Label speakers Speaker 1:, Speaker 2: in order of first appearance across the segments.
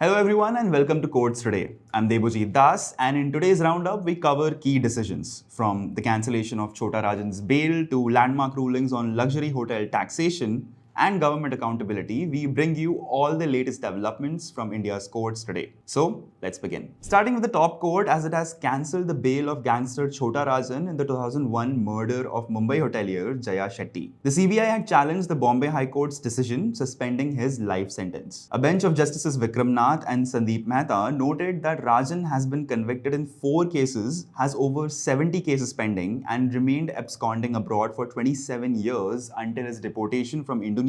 Speaker 1: Hello everyone and welcome to Courts Today. I'm Debojit Das, and in today's roundup we cover key decisions from the cancellation of Chhota Rajan's bail to landmark rulings on luxury hotel taxation and government accountability. We bring you all the latest developments from India's courts today. So let's begin. Starting with the top court, as it has cancelled the bail of gangster Chhota Rajan in the 2001 murder of Mumbai hotelier Jaya Shetty. The CBI had challenged the Bombay High Court's decision suspending his life sentence. A bench of Justices Vikram Nath and Sandeep Mehta noted that Rajan has been convicted in 4 cases, has over 70 cases pending, and remained absconding abroad for 27 years until his deportation from Indonesia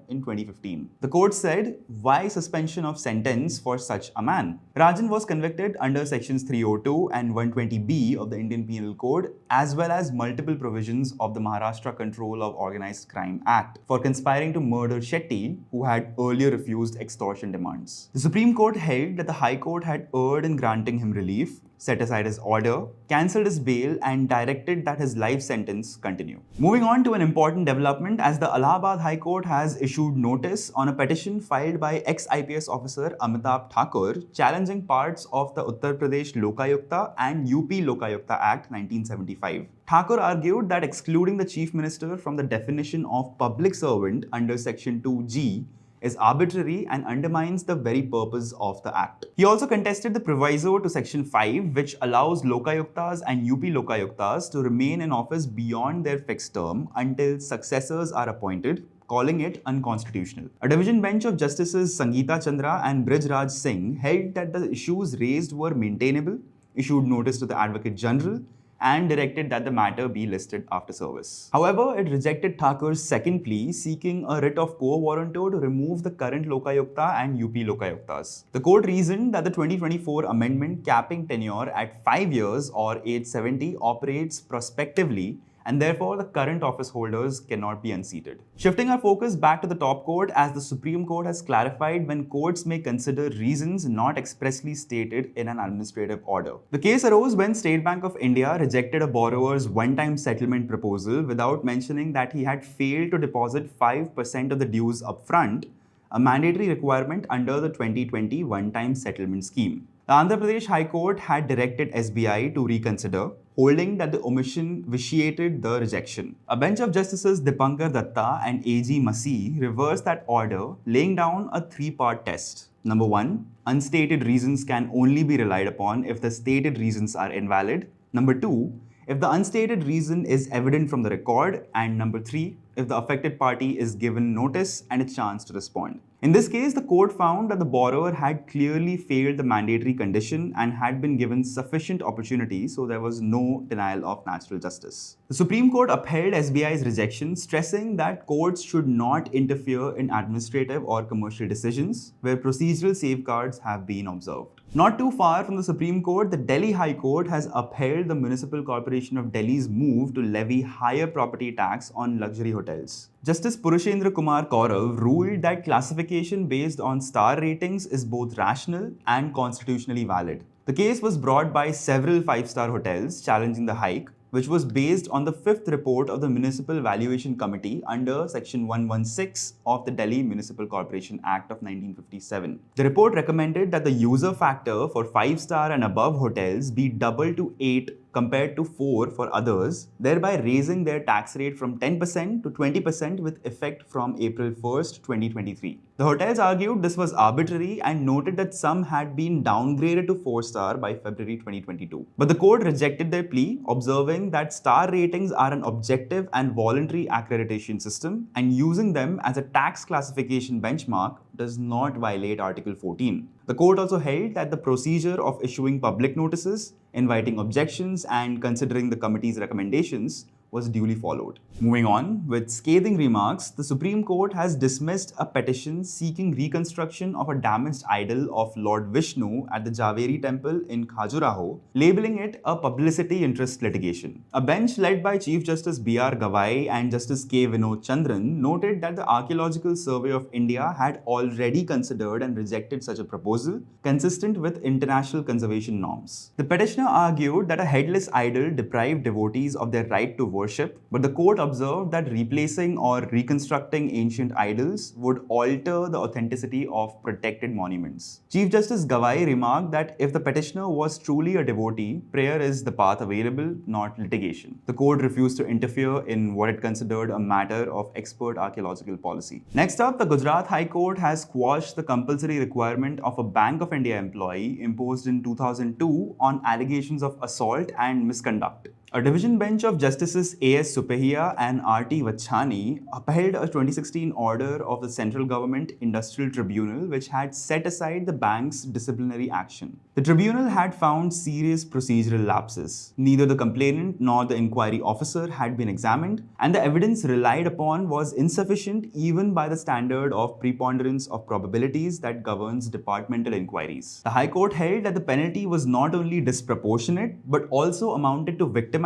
Speaker 1: in 2015. The court said, why suspension of sentence for such a man? Rajan was convicted under sections 302 and 120B of the Indian Penal Code, as well as multiple provisions of the Maharashtra Control of Organized Crime Act for conspiring to murder Shetty, who had earlier refused extortion demands. The Supreme Court held that the High Court had erred in granting him relief, set aside his order, cancelled his bail, and directed that his life sentence continue. Moving on to an important development, as the Allahabad High Court has issued notice on a petition filed by ex-IPS officer Amitabh Thakur challenging parts of the Uttar Pradesh Lokayukta and UP Lokayukta Act 1975. Thakur argued that excluding the Chief Minister from the definition of public servant under Section 2G is arbitrary and undermines the very purpose of the Act. He also contested the proviso to Section 5, which allows Lokayuktas and UP Lokayuktas to remain in office beyond their fixed term until successors are appointed, calling it unconstitutional. A division bench of Justices Sangeeta Chandra and Brij Raj Singh held that the issues raised were maintainable, issued notice to the Advocate General, and directed that the matter be listed after service. However, it rejected Thakur's second plea, seeking a writ of quo warranto to remove the current Lokayukta and UP Lokayuktas. The court reasoned that the 2024 amendment capping tenure at 5 years or age 70 operates prospectively, and therefore the current office holders cannot be unseated. Shifting our focus back to the top court, as the Supreme Court has clarified when courts may consider reasons not expressly stated in an administrative order. The case arose when State Bank of India rejected a borrower's one-time settlement proposal without mentioning that he had failed to deposit 5% of the dues upfront, a mandatory requirement under the 2020 one-time settlement scheme. The Andhra Pradesh High Court had directed SBI to reconsider, holding that the omission vitiated the rejection. A bench of Justices Dipankar Datta and A.G. Masih reversed that order, laying down a 3-part test. Number 1, unstated reasons can only be relied upon if the stated reasons are invalid. Number 2, if the unstated reason is evident from the record. And number 3, if the affected party is given notice and a chance to respond. In this case, the court found that the borrower had clearly failed the mandatory condition and had been given sufficient opportunity, so there was no denial of natural justice. The Supreme Court upheld SBI's rejection, stressing that courts should not interfere in administrative or commercial decisions where procedural safeguards have been observed. Not too far from the Supreme Court, the Delhi High Court has upheld the Municipal Corporation of Delhi's move to levy higher property tax on luxury hotels. Justice Purushendra Kumar Kaurav ruled that classification based on star ratings is both rational and constitutionally valid. The case was brought by several 5-star hotels challenging the hike, which was based on the 5th report of the Municipal Valuation Committee under Section 116 of the Delhi Municipal Corporation Act of 1957. The report recommended that the user factor for 5-star and above hotels be doubled to 8 compared to 4 for others, thereby raising their tax rate from 10% to 20% with effect from April 1st, 2023. The hotels argued this was arbitrary and noted that some had been downgraded to 4-star by February 2022. But the court rejected their plea, observing that star ratings are an objective and voluntary accreditation system, and using them as a tax classification benchmark does not violate Article 14. The court also held that the procedure of issuing public notices, inviting objections, and considering the committee's recommendations was duly followed. Moving on, with scathing remarks, the Supreme Court has dismissed a petition seeking reconstruction of a damaged idol of Lord Vishnu at the Javeri temple in Khajuraho, labeling it a publicity interest litigation. A bench led by Chief Justice B.R. Gavai and Justice K. Vinod Chandran noted that the Archaeological Survey of India had already considered and rejected such a proposal, consistent with international conservation norms. The petitioner argued that a headless idol deprived devotees of their right to worship, but the court observed that replacing or reconstructing ancient idols would alter the authenticity of protected monuments. Chief Justice Gawai remarked that if the petitioner was truly a devotee, prayer is the path available, not litigation. The court refused to interfere in what it considered a matter of expert archaeological policy. Next up, the Gujarat High Court has quashed the compulsory requirement of a Bank of India employee imposed in 2002 on allegations of assault and misconduct. A division bench of Justices A.S. Supehiya and R.T. Vachhani upheld a 2016 order of the Central Government Industrial Tribunal which had set aside the bank's disciplinary action. The tribunal had found serious procedural lapses. Neither the complainant nor the inquiry officer had been examined, and the evidence relied upon was insufficient even by the standard of preponderance of probabilities that governs departmental inquiries. The High Court held that the penalty was not only disproportionate but also amounted to victimization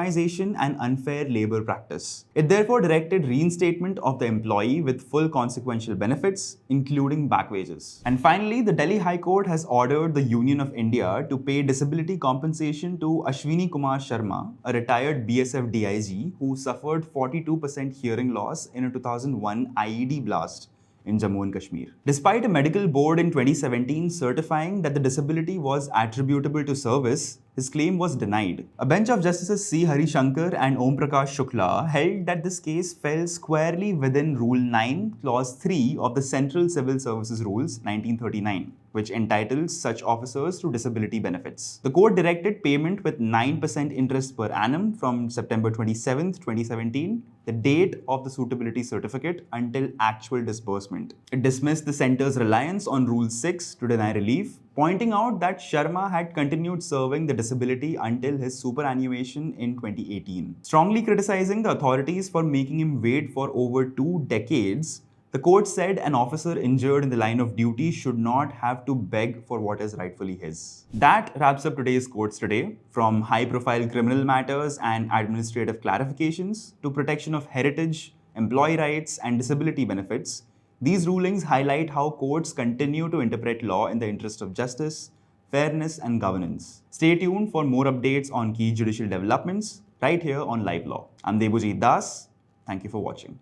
Speaker 1: and unfair labor practice. It therefore directed reinstatement of the employee with full consequential benefits, including back wages. And finally, the Delhi High Court has ordered the Union of India to pay disability compensation to Ashwini Kumar Sharma, a retired BSF DIG who suffered 42% hearing loss in a 2001 IED blast in Jammu and Kashmir. Despite a medical board in 2017 certifying that the disability was attributable to service, his claim was denied. A bench of Justices C. Harishankar and Om Prakash Shukla held that this case fell squarely within Rule 9, Clause 3 of the Central Civil Services Rules 1939, which entitles such officers to disability benefits. The court directed payment with 9% interest per annum from September 27, 2017, the date of the suitability certificate, until actual disbursement. It dismissed the centre's reliance on Rule 6 to deny relief, pointing out that Sharma had continued serving the disability until his superannuation in 2018. Strongly criticizing the authorities for making him wait for over 2 decades, the court said an officer injured in the line of duty should not have to beg for what is rightfully his. That wraps up today's courts today. From high-profile criminal matters and administrative clarifications to protection of heritage, employee rights, and disability benefits, these rulings highlight how courts continue to interpret law in the interest of justice, fairness, and governance. Stay tuned for more updates on key judicial developments right here on LiveLaw. I'm Debojit Das. Thank you for watching.